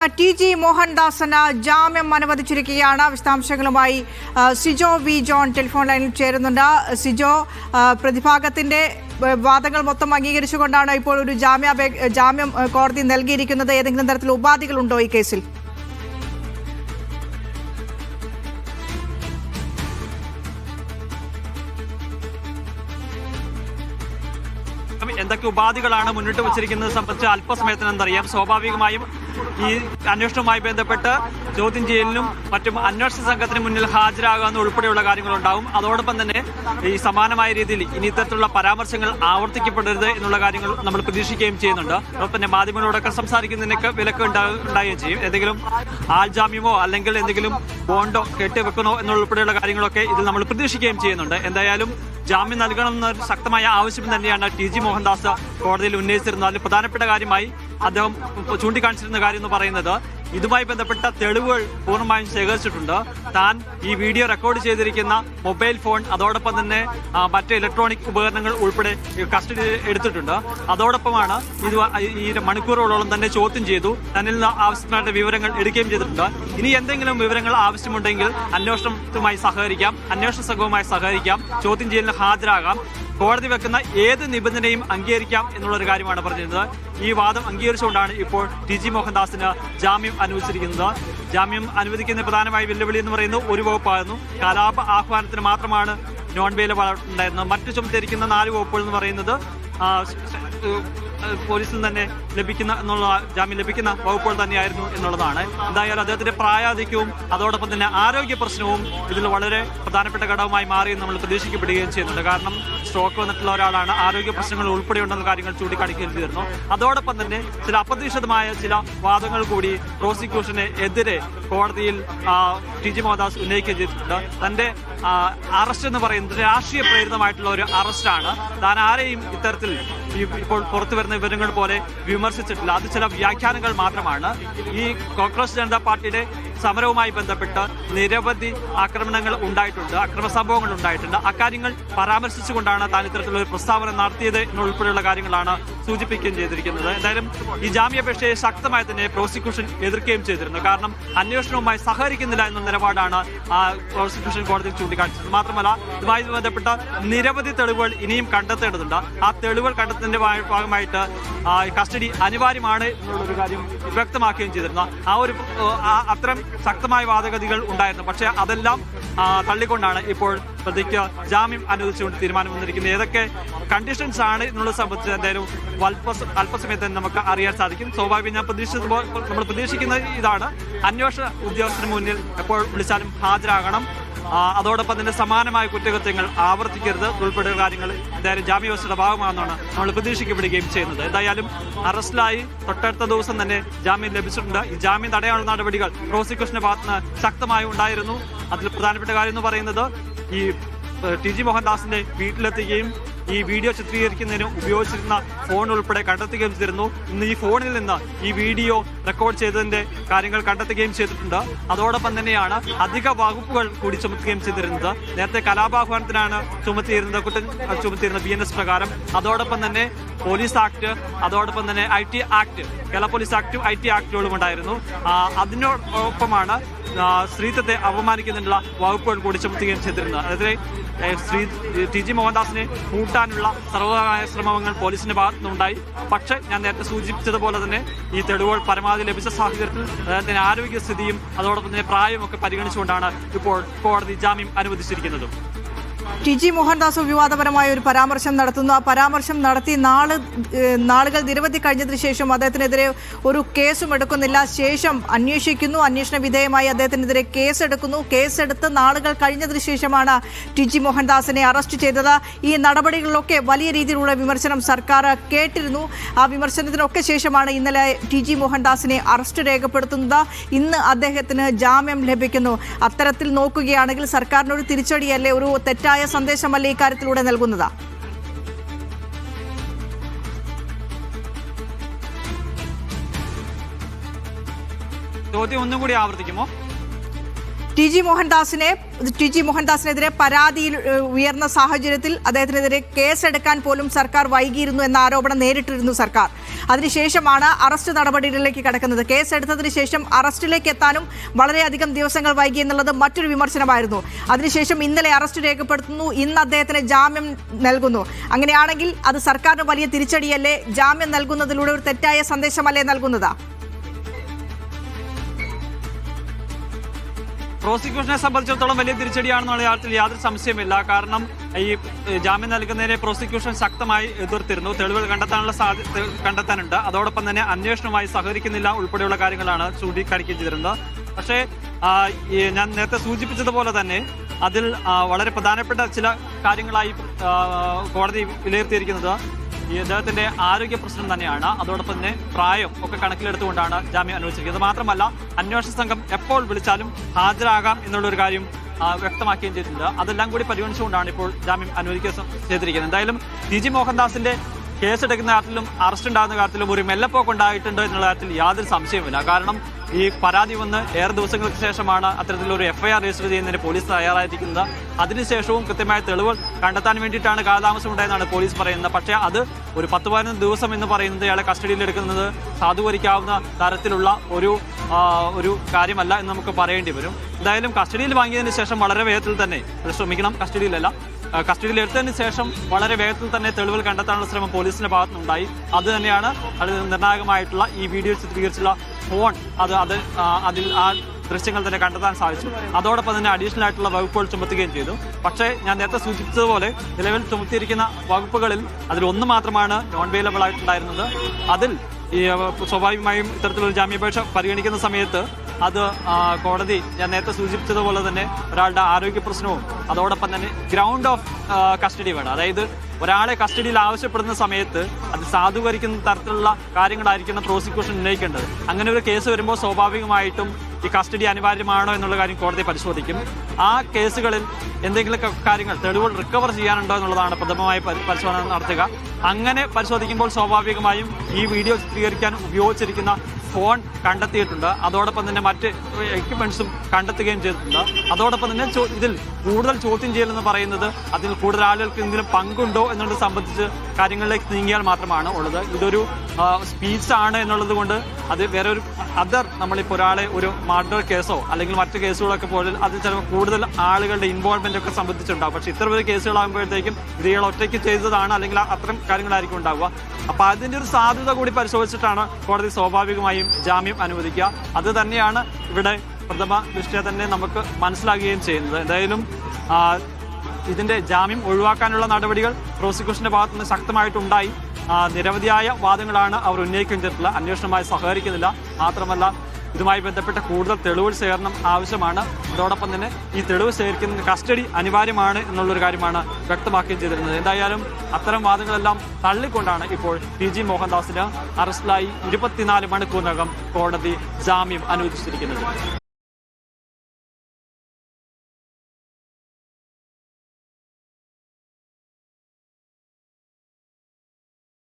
TG. മോഹൻദാസിന് ജാമ്യം അനുവദിച്ചിരിക്കുകയാണ്. വിശദാംശങ്ങളുമായി Sijo V John telephone ലൈനിൽ ചേരുന്നുണ്ട്. സിജോ, പ്രതിഭാഗത്തിന്റെ വാദങ്ങൾ മൊത്തം അംഗീകരിച്ചുകൊണ്ടാണ് ഇപ്പോൾ ഒരു ജാമ്യം കോടതി നൽകിയിരിക്കുന്നത്. ഏതെങ്കിലും തരത്തിൽ ഉപാധികളുണ്ടോ ഈ കേസിൽ? എന്തൊക്കെ ഉപാധികളാണ് മുന്നിട്ട് വച്ചിരിക്കുന്നത് സംബന്ധിച്ച് അല്പസമയത്തിനെന്തറിയാം. സ്വാഭാവികമായും ഈ അന്വേഷണവുമായി ബന്ധപ്പെട്ട് ചോദ്യം ചെയ്യലിനും മറ്റും അന്വേഷണ സംഘത്തിന് മുന്നിൽ ഹാജരാകാവുന്ന ഉൾപ്പെടെയുള്ള കാര്യങ്ങളുണ്ടാവും. അതോടൊപ്പം തന്നെ ഈ സമാനമായ രീതിയിൽ ഇനി ഇത്തരത്തിലുള്ള പരാമർശങ്ങൾ ആവർത്തിക്കപ്പെടരുത് എന്നുള്ള കാര്യങ്ങൾ നമ്മൾ പ്രതീക്ഷിക്കുകയും ചെയ്യുന്നുണ്ട്. അതോടൊപ്പം തന്നെ മാധ്യമങ്ങളോടൊക്കെ സംസാരിക്കുന്നതിനൊക്കെ വിലക്ക് ഉണ്ടാവുകയും ചെയ്യും. എന്തെങ്കിലും ആൾജാമ്യമോ അല്ലെങ്കിൽ എന്തെങ്കിലും ബോണ്ടോ കെട്ടിവെക്കണോ എന്നുള്ള ഉൾപ്പെടെയുള്ള കാര്യങ്ങളൊക്കെ ഇതിൽ നമ്മൾ പ്രതീക്ഷിക്കുകയും ചെയ്യുന്നുണ്ട്. എന്തായാലും ജാമ്യം നൽകണമെന്ന ശക്തമായ ആവശ്യം തന്നെയാണ് ടി.ജി. മോഹൻദാസ് കോടതിയിൽ ഉന്നയിച്ചിരുന്നത്. അതിൽ പ്രധാനപ്പെട്ട കാര്യമായി അദ്ദേഹം ചൂണ്ടിക്കാണിച്ചിരുന്ന കാര്യം എന്ന് പറയുന്നത് ഇതുമായി ബന്ധപ്പെട്ട തെളിവുകൾ പൂർണ്ണമായും ശേഖരിച്ചിട്ടുണ്ട്. താൻ ഈ വീഡിയോ റെക്കോർഡ് ചെയ്തിരിക്കുന്ന മൊബൈൽ ഫോൺ, അതോടൊപ്പം തന്നെ മറ്റ് ഇലക്ട്രോണിക് ഉപകരണങ്ങൾ ഉൾപ്പെടെ കസ്റ്റഡിയിൽ എടുത്തിട്ടുണ്ട്. അതോടൊപ്പമാണ് ഈ മണിക്കൂറുകളോളം തന്നെ ചോദ്യം ചെയ്തു. തന്നിൽ നിന്ന് ആവശ്യമായ വിവരങ്ങൾ എടുക്കുകയും ചെയ്തിട്ടുണ്ട്. ഇനി എന്തെങ്കിലും വിവരങ്ങൾ ആവശ്യമുണ്ടെങ്കിൽ അന്വേഷണവുമായി സഹകരിക്കാം, അന്വേഷണ സംഘവുമായി സഹകരിക്കാം, ചോദ്യം ചെയ്യലിന് ഹാജരാകാം, കോടതി വെക്കുന്ന ഏത് നിബന്ധനയും അംഗീകരിക്കാം എന്നുള്ളൊരു കാര്യമാണ് പറഞ്ഞിരുന്നത്. ഈ വാദം അംഗീകരിച്ചുകൊണ്ടാണ് ഇപ്പോൾ ടി.ജി. മോഹൻദാസിന് ജാമ്യം അനുവദിച്ചിരിക്കുന്നത്. ജാമ്യം അനുവദിക്കുന്ന പ്രധാനമായ വെല്ലുവിളി എന്ന് പറയുന്നത് ഒരു വകുപ്പായിരുന്നു. കലാപ ആഹ്വാനത്തിന് മാത്രമാണ് നോൺ ബെയിൽ ഉണ്ടായിരുന്നത്. മറ്റു ചുമത്തിരിക്കുന്ന 4 വകുപ്പുകൾ എന്ന് പറയുന്നത് പോലീസിൽ തന്നെ ജാമ്യം ലഭിക്കുന്ന വകുപ്പുകൾ തന്നെയായിരുന്നു എന്നുള്ളതാണ്. എന്തായാലും അദ്ദേഹത്തിന്റെ പ്രായാധിക്യവും അതോടൊപ്പം തന്നെ ആരോഗ്യ പ്രശ്നവും ഇതിൽ വളരെ പ്രധാനപ്പെട്ട ഘടകമായി മാറിയെന്ന് നമ്മൾ പ്രതീക്ഷിക്കപ്പെടുകയും ചെയ്യുന്നുണ്ട്. കാരണം സ്ട്രോക്ക് വന്നിട്ടുള്ള ഒരാളാണ്, ആരോഗ്യ പ്രശ്നങ്ങൾ ഉൾപ്പെടെയുണ്ടെന്ന കാര്യങ്ങൾ ചൂണ്ടിക്കാണിക്കുകയും ചെയ്തിരുന്നു. അതോടൊപ്പം തന്നെ ചില അപ്രതീക്ഷിതമായ ചില വാദങ്ങൾ കൂടി പ്രോസിക്യൂഷന് എതിരെ കോടതിയിൽ ടി.ജി. മോഹൻദാസ് ഉന്നയിക്കുകയും ചെയ്തിട്ടുണ്ട്. തന്റെ അറസ്റ്റ് എന്ന് പറയുന്നത് രാഷ്ട്രീയ പ്രേരിതമായിട്ടുള്ള ഒരു അറസ്റ്റാണ്. താൻ ആരെയും ഇത്തരത്തിൽ ഇപ്പോൾ പുറത്തു വരുന്ന വിവരങ്ങൾ പോലെ വിമർശിച്ചിട്ടില്ല. അത് ചില വ്യാഖ്യാനങ്ങൾ മാത്രമാണ്. ഈ കോൺഗ്രസ് ജനതാ പാർട്ടിയുടെ സമരവുമായി ബന്ധപ്പെട്ട് നിരവധി ആക്രമണങ്ങൾ ഉണ്ടായിട്ടുണ്ട്, അക്രമ സംഭവങ്ങൾ ഉണ്ടായിട്ടുണ്ട്. അക്കാര്യങ്ങൾ പരാമർശിച്ചുകൊണ്ടാണ് താൻ ഇത്തരത്തിലുള്ള ഒരു പ്രസ്താവന നടത്തിയത് എന്നുൾപ്പെടെയുള്ള കാര്യങ്ങളാണ് സൂചിപ്പിക്കുകയും ചെയ്തിരിക്കുന്നത്. എന്തായാലും ഈ ജാമ്യാപേക്ഷയെ ശക്തമായി തന്നെ പ്രോസിക്യൂഷൻ എതിർക്കുകയും ചെയ്തിരുന്നു. കാരണം അന്വേഷണവുമായി സഹകരിക്കുന്നില്ല എന്ന നിലപാടാണ് പ്രോസിക്യൂഷൻ കോടതിയിൽ ചൂണ്ടിക്കാണിച്ചത്. മാത്രമല്ല ഇതുമായി ബന്ധപ്പെട്ട നിരവധി തെളിവുകൾ ഇനിയും കണ്ടെത്തേണ്ടതുണ്ട്. ആ തെളിവുകൾ കണ്ടെത്തുന്നതിന്റെ ഭാഗമായിട്ട് കസ്റ്റഡി അനിവാര്യമാണ് എന്നുള്ളൊരു കാര്യം വ്യക്തമാക്കുകയും ചെയ്തിരുന്നു. അത്തരം ശക്തമായ വാദഗതികൾ ഉണ്ടായിരുന്നു. പക്ഷേ അതെല്ലാം തള്ളിക്കൊണ്ടാണ് ഇപ്പോൾ പ്രതിക്ക് ജാമ്യം അനുവദിച്ചുകൊണ്ട് തീരുമാനം വന്നിരിക്കുന്നത്. ഏതൊക്കെ കണ്ടീഷൻസ് ആണ് എന്നുള്ളത് സംബന്ധിച്ച് എന്തായാലും അല്പസമയത്ത് തന്നെ നമുക്ക് അറിയാൻ സാധിക്കും. സ്വാഭാവികം നമ്മൾ പ്രതീക്ഷിക്കുന്നത് ഇതാണ്: അന്വേഷണ ഉദ്യോഗസ്ഥന് മുന്നിൽ എപ്പോൾ വിളിച്ചാലും ഹാജരാകണം, അതോടൊപ്പം തന്നെ സമാനമായ കുറ്റകൃത്യങ്ങൾ ആവർത്തിക്കരുത് ഉൾപ്പെടെയുള്ള കാര്യങ്ങൾ എന്തായാലും ജാമ്യവ്യവസ്ഥയുടെ ഭാഗമാണെന്നാണ് നമ്മൾ പ്രതീക്ഷിക്കപ്പെടുകയും ചെയ്യുന്നത്. എന്തായാലും അറസ്റ്റിലായി തൊട്ടടുത്ത ദിവസം തന്നെ ജാമ്യം ലഭിച്ചിട്ടുണ്ട്. ഈ ജാമ്യം തടയാനുള്ള നടപടികൾ പ്രോസിക്യൂഷന്റെ ഭാഗത്തുനിന്ന് ശക്തമായി ഉണ്ടായിരുന്നു. അതിൽ പ്രധാനപ്പെട്ട കാര്യം എന്ന് പറയുന്നത് ഈ ടി.ജി. മോഹൻദാസിന്റെ വീട്ടിലെത്തുകയും ഈ വീഡിയോ ചിത്രീകരിക്കുന്നതിന് ഉപയോഗിച്ചിരുന്ന ഫോൺ ഉൾപ്പെടെ കണ്ടെത്തുകയും ചെയ്തിരുന്നു. ഇന്ന് ഈ ഫോണിൽ നിന്ന് ഈ വീഡിയോ റെക്കോർഡ് ചെയ്തതിന്റെ കാര്യങ്ങൾ കണ്ടെത്തുകയും ചെയ്തിട്ടുണ്ട്. അതോടൊപ്പം തന്നെയാണ് അധിക വകുപ്പുകൾ കൂടി ചുമത്തുകയും ചെയ്തിരുന്നത്. നേരത്തെ കലാപാഹ്വാനത്തിനാണ് ചുമത്തിയിരുന്നത് BNS പ്രകാരം. അതോടൊപ്പം തന്നെ പോലീസ് ആക്ട്, അതോടൊപ്പം തന്നെ IT ആക്ട്, കേരള പോലീസ് ആക്ടും IT ആക്ടുകളും ഉണ്ടായിരുന്നു. അതിനോടൊപ്പമാണ് സ്ത്രീത്വത്തെ അപമാനിക്കുന്നതിനുള്ള വകുപ്പുകൾ കൂടി ചുമത്തുകയും ചെയ്തിരുന്നത്. അതായത് ടി.ജി. മോഹൻദാസിനെ കൂട്ടാനുള്ള സർവ്വമായ ശ്രമങ്ങൾ പോലീസിന്റെ ഭാഗത്തുനിന്നുണ്ടായി. പക്ഷേ ഞാൻ നേരത്തെ സൂചിപ്പിച്ചതുപോലെ തന്നെ ഈ തെളിവുകൾ പരമാവധി ലഭിച്ച സാഹചര്യത്തിൽ അദ്ദേഹത്തിന്റെ ആരോഗ്യസ്ഥിതിയും അതോടൊപ്പം തന്നെ പ്രായവും ഒക്കെ പരിഗണിച്ചുകൊണ്ടാണ് ഇപ്പോൾ കോടതി ജാമ്യം അനുവദിച്ചിരിക്കുന്നതും. ടി.ജി. മോഹൻദാസ് വിവാദപരമായ ഒരു പരാമർശം നടത്തുന്നു. ആ പരാമർശം നടത്തി നാളുകൾ നിരവധി കഴിഞ്ഞതിന് ശേഷം അദ്ദേഹത്തിനെതിരെ ഒരു കേസും എടുക്കുന്നില്ല. ശേഷം അന്വേഷിക്കുന്നു, അന്വേഷണ വിധേയമായി അദ്ദേഹത്തിനെതിരെ കേസെടുക്കുന്നു. കേസെടുത്ത് നാളുകൾ കഴിഞ്ഞതിന് ശേഷമാണ് ടി.ജി. മോഹൻദാസിനെ അറസ്റ്റ് ചെയ്തത്. ഈ നടപടികളിലൊക്കെ വലിയ രീതിയിലുള്ള വിമർശനം സർക്കാർ കേട്ടിരുന്നു. ആ വിമർശനത്തിനൊക്കെ ശേഷമാണ് ഇന്നലെ ടി.ജി. മോഹൻദാസിനെ അറസ്റ്റ് രേഖപ്പെടുത്തുന്നത്. ഇന്ന് അദ്ദേഹത്തിന് ജാമ്യം ലഭിക്കുന്നു. അത്തരത്തിൽ നോക്കുകയാണെങ്കിൽ സർക്കാരിനൊരു തിരിച്ചടിയല്ലേ, ഒരു തെറ്റായ സന്ദേശമല്ലേ ഇക്കാര്യത്തിലൂടെ നൽകുന്നത്? ചോദ്യം ഒന്നും കൂടി ആവർത്തിക്കുമോ? ടി ജി മോഹൻദാസിനെതിരെ പരാതിയിൽ ഉയർന്ന സാഹചര്യത്തിൽ അദ്ദേഹത്തിനെതിരെ കേസെടുക്കാൻ പോലും സർക്കാർ വൈകിയിരുന്നു എന്ന ആരോപണം നേരിട്ടിരുന്നു സർക്കാർ. അതിനുശേഷമാണ് അറസ്റ്റ് നടപടികളിലേക്ക് കടക്കുന്നത്. കേസെടുത്തതിന് ശേഷം അറസ്റ്റിലേക്ക് എത്താനും വളരെയധികം ദിവസങ്ങൾ വൈകി എന്നുള്ളത് മറ്റൊരു വിമർശനമായിരുന്നു. അതിനുശേഷം ഇന്നലെ അറസ്റ്റ് രേഖപ്പെടുത്തുന്നു, ഇന്ന് അദ്ദേഹത്തിന് ജാമ്യം നൽകുന്നു. അങ്ങനെയാണെങ്കിൽ അത് സർക്കാരിന് വലിയ തിരിച്ചടിയല്ലേ? ജാമ്യം നൽകുന്നതിലൂടെ ഒരു തെറ്റായ സന്ദേശമല്ലേ നൽകുന്നത്? പ്രോസിക്യൂഷനെ സംബന്ധിച്ചിടത്തോളം വലിയ തിരിച്ചടിയാണെന്നുള്ള കാര്യത്തിൽ യാതൊരു സംശയമില്ല. കാരണം ഈ ജാമ്യം നൽകുന്നതിനെ പ്രോസിക്യൂഷൻ ശക്തമായി എതിർത്തിരുന്നു. തെളിവുകൾ കണ്ടെത്താനുണ്ട്. അതോടൊപ്പം തന്നെ അന്വേഷണവുമായി സഹകരിക്കുന്നില്ല ഉൾപ്പെടെയുള്ള കാര്യങ്ങളാണ് ചൂണ്ടിക്കാണിക്കുകയും ചെയ്തിരുന്നത്. പക്ഷേ ഞാൻ നേരത്തെ സൂചിപ്പിച്ചതുപോലെ തന്നെ അതിൽ വളരെ പ്രധാനപ്പെട്ട ചില കാര്യങ്ങളായി കോടതി വിലയിരുത്തിയിരിക്കുന്നത് ഈ അദ്ദേഹത്തിന്റെ ആരോഗ്യ പ്രശ്നം തന്നെയാണ്. അതോടൊപ്പം തന്നെ പ്രായം ഒക്കെ കണക്കിലെടുത്തുകൊണ്ടാണ് ജാമ്യം അനുവദിച്ചിരിക്കുന്നത്. മാത്രമല്ല അന്വേഷണ സംഘം എപ്പോൾ വിളിച്ചാലും ഹാജരാകാം എന്നുള്ളൊരു കാര്യം വ്യക്തമാക്കുകയും ചെയ്തിട്ടുണ്ട്. അതെല്ലാം കൂടി പരിഗണിച്ചുകൊണ്ടാണ് ഇപ്പോൾ ജാമ്യം അനുവദിക്കുക ചെയ്തിരിക്കുന്നത്. എന്തായാലും ടി ജി മോഹൻദാസിന്റെ കേസെടുക്കുന്ന കാര്യത്തിലും അറസ്റ്റ് ഉണ്ടാകുന്ന കാര്യത്തിലും ഒരു മെല്ലപ്പോക്ക് ഉണ്ടായിട്ടുണ്ട് എന്നുള്ള കാര്യത്തിൽ യാതൊരു സംശയവുമില്ല. കാരണം ഈ പരാതി വന്ന് ഏറെ ദിവസങ്ങൾക്ക് ശേഷമാണ് അത്തരത്തിലൊരു FIR രജിസ്റ്റർ ചെയ്യുന്നതിന് പോലീസ് തയ്യാറായിരിക്കുന്നത്. അതിനുശേഷവും കൃത്യമായ തെളിവുകൾ കണ്ടെത്താൻ വേണ്ടിയിട്ടാണ് കാലതാമസം ഉണ്ടായെന്നാണ് പോലീസ് പറയുന്നത്. പക്ഷേ അത് ഒരു 10-15 ദിവസം എന്ന് പറയുന്നത് ഇയാളെ കസ്റ്റഡിയിലെടുക്കുന്നത് സാധൂകരിക്കാവുന്ന തരത്തിലുള്ള ഒരു കാര്യമല്ല എന്ന് നമുക്ക് പറയേണ്ടി വരും. എന്തായാലും കസ്റ്റഡിയിൽ വാങ്ങിയതിന് ശേഷം വളരെ വേഗത്തിൽ തന്നെ കസ്റ്റഡിയിൽ എടുത്തതിന് ശേഷം വളരെ വേഗത്തിൽ തന്നെ തെളിവുകൾ കണ്ടെത്താനുള്ള ശ്രമം പോലീസിന്റെ ഭാഗത്തുനിന്നുണ്ടായി. അത് തന്നെയാണ് നിർണായകമായിട്ടുള്ള ഈ വീഡിയോ ചിത്രീകരിച്ചുള്ള ഫോൺ അതിൽ ആ ദൃശ്യങ്ങൾ തന്നെ കണ്ടെത്താൻ സാധിച്ചു. അതോടൊപ്പം തന്നെ അഡീഷണൽ ആയിട്ടുള്ള വകുപ്പുകൾ ചുമത്തുകയും ചെയ്തു. പക്ഷേ ഞാൻ നേരത്തെ സൂചിപ്പിച്ചതുപോലെ നിലവിൽ ചുമത്തിയിരിക്കുന്ന വകുപ്പുകളിൽ അതിലൊന്ന് മാത്രമാണ് നോൺ വെയിലബിൾ ആയിട്ടുണ്ടായിരുന്നത്. അതിൽ ഈ സ്വാഭാവികമായും ഇത്തരത്തിലൊരു ജാമ്യാപേക്ഷ പരിഗണിക്കുന്ന സമയത്ത് അത് കോടതി ഞാൻ നേരത്തെ സൂചിപ്പിച്ചതുപോലെ തന്നെ ഒരാളുടെ ആരോഗ്യ പ്രശ്നവും അതോടൊപ്പം തന്നെ ഗ്രൗണ്ട് ഓഫ് കസ്റ്റഡി വേണം. അതായത് ഒരാളെ കസ്റ്റഡിയിൽ ആവശ്യപ്പെടുന്ന സമയത്ത് അത് സാധൂകരിക്കുന്ന തരത്തിലുള്ള കാര്യങ്ങളായിരിക്കണം പ്രോസിക്യൂഷൻ ഉന്നയിക്കേണ്ടത്. അങ്ങനെ ഒരു കേസ് വരുമ്പോൾ സ്വാഭാവികമായിട്ടും ഈ കസ്റ്റഡി അനിവാര്യമാണോ എന്നുള്ള കാര്യം കോടതി പരിശോധിക്കും. ആ കേസുകളിൽ എന്തെങ്കിലും കാര്യങ്ങൾ തെളിവുകൾ റിക്കവർ ചെയ്യാനുണ്ടോ എന്നുള്ളതാണ് പ്രഥമമായി പരിശോധന നടത്തുക. അങ്ങനെ പരിശോധിക്കുമ്പോൾ സ്വാഭാവികമായും ഈ വീഡിയോ ചിത്രീകരിക്കാൻ ഉപയോഗിച്ചിരിക്കുന്ന ഫോൺ കണ്ടെത്തിയിട്ടുണ്ട്. അതോടൊപ്പം തന്നെ മറ്റ് എക്യുപ്മെന്റ്സും കണ്ടെത്തുകയും ചെയ്തിട്ടുണ്ട്. അതോടൊപ്പം തന്നെ ഇതിൽ കൂടുതൽ ചോദ്യം ചെയ്യലെന്ന് പറയുന്നത് അതിൽ കൂടുതൽ ആളുകൾക്ക് എന്തെങ്കിലും പങ്കുണ്ടോ എന്നുള്ളത് സംബന്ധിച്ച് കാര്യങ്ങളിലേക്ക് നീങ്ങിയാൽ മാത്രമാണ് ഉള്ളത്. ഇതൊരു സ്പീച്ച് ആണ് എന്നുള്ളത് കൊണ്ട് അത് വേറെ ഒരു നമ്മളിപ്പോൾ ഒരാളെ ഒരു മർഡർ കേസോ അല്ലെങ്കിൽ മറ്റു കേസുകളൊക്കെ പോലെ അത് ചിലപ്പോൾ കൂടുതൽ ആളുകളുടെ ഇൻവോൾവ്മെന്റ് ഒക്കെ സംബന്ധിച്ചുണ്ടാകും. പക്ഷേ ഇത്ര ഒരു കേസുകളാകുമ്പോഴത്തേക്കും ഇത് ഇയാൾ ഒറ്റയ്ക്ക് ചെയ്തതാണ് അല്ലെങ്കിൽ അത്തരം കാര്യങ്ങളായിരിക്കും ഉണ്ടാവുക. അപ്പോൾ അതിൻ്റെ ഒരു സാധ്യത കൂടി പരിശോധിച്ചിട്ടാണ് കോടതി സ്വാഭാവികമായും ജാമ്യം അനുവദിക്കുക. അത് തന്നെയാണ് ഇവിടെ പ്രഥമ ദൃഷ്ട്യാ തന്നെ നമുക്ക് മനസ്സിലാകുകയും ചെയ്യുന്നത്. എന്തായാലും ഇതിന്റെ ജാമ്യം ഒഴിവാക്കാനുള്ള നടപടികൾ പ്രോസിക്യൂഷന്റെ ഭാഗത്തുനിന്ന് ശക്തമായിട്ടുണ്ടായി. നിരവധിയായ വാദങ്ങളാണ് അവർ ഉന്നയിക്കുകയും ചെയ്തിട്ടുള്ളത്. അന്വേഷണവുമായി സഹകരിക്കുന്നില്ല. മാത്രമല്ല ഇതുമായി ബന്ധപ്പെട്ട കൂടുതൽ തെളിവുകൾ ശേഖരണം ആവശ്യമാണ്. അതോടൊപ്പം തന്നെ ഈ തെളിവ് ശേഖരിക്കുന്ന കസ്റ്റഡി അനിവാര്യമാണ് എന്നുള്ളൊരു കാര്യമാണ് വ്യക്തമാക്കുകയും ചെയ്തിരുന്നത്. എന്തായാലും അത്തരം വാദങ്ങളെല്ലാം തള്ളിക്കൊണ്ടാണ് ഇപ്പോൾ ടി ജി മോഹൻദാസിന് അറസ്റ്റിലായി 24 മണിക്കൂറിനകം കോടതി ജാമ്യം അനുവദിച്ചിരിക്കുന്നത്.